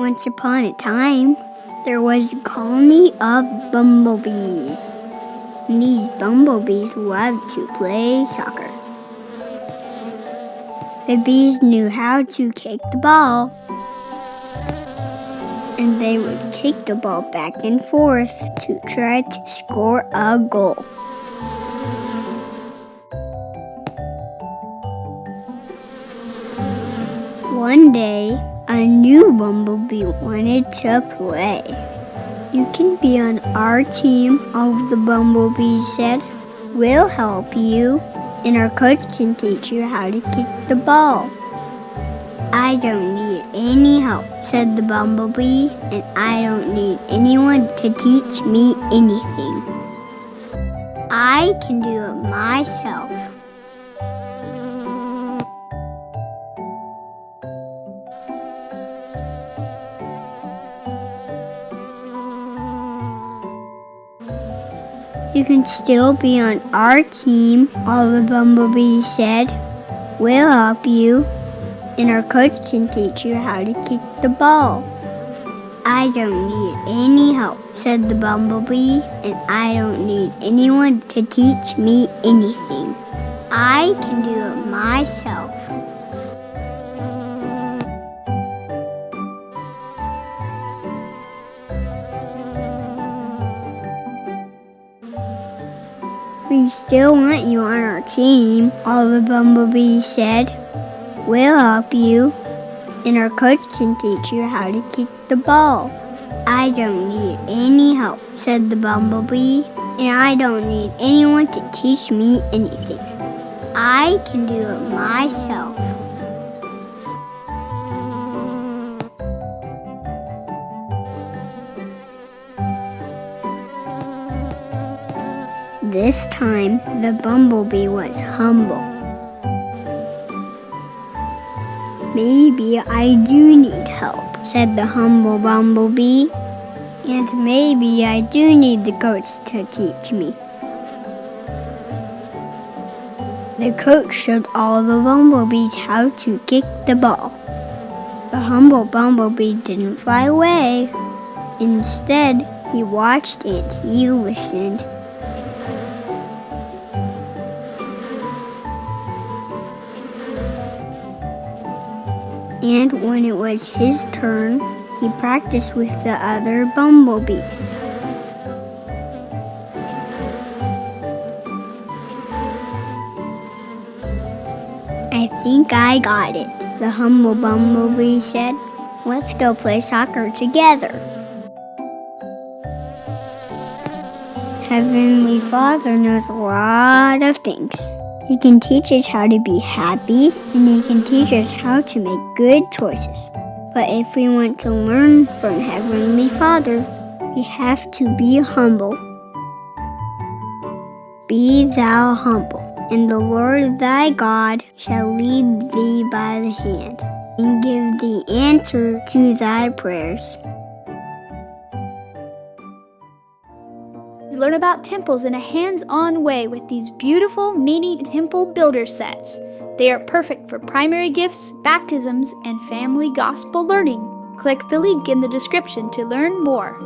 Once upon a time, there was a colony of bumblebees. And these bumblebees loved to play soccer. The bees knew how to kick the ball. And they would kick the ball back and forth to try to score a goal. One day, a new bumblebee wanted to play. You can be on our team, all of the bumblebees said. We'll help you, and our coach can teach you how to kick the ball. I don't need any help, said the bumblebee, and I don't need anyone to teach me anything. I can do it myself. You can still be on our team, all the bumblebees said. We'll help you, and our coach can teach you how to kick the ball. I don't need any help, said the bumblebee, and I don't need anyone to teach me anything. I can do it myself. We still want you on our team, all the bumblebees said. We'll help you, and our coach can teach you how to kick the ball. I don't need any help, said the bumblebee, and I don't need anyone to teach me anything. I can do it myself. This time, the bumblebee was humble. Maybe I do need help, said the humble bumblebee. And maybe I do need the coach to teach me. The coach showed all the bumblebees how to kick the ball. The humble bumblebee didn't fly away. Instead, he watched and he listened. And when it was his turn, he practiced with the other bumblebees. I think I got it, the humble bumblebee said. Let's go play soccer together. Heavenly Father knows a lot of things. He can teach us how to be happy, and He can teach us how to make good choices. But if we want to learn from Heavenly Father, we have to be humble. Be thou humble, and the Lord thy God shall lead thee by the hand, and give thee answer to thy prayers. Learn about temples in a hands-on way with these beautiful mini temple builder sets. They are perfect for primary gifts, baptisms, and family gospel learning. Click the link in the description to learn more.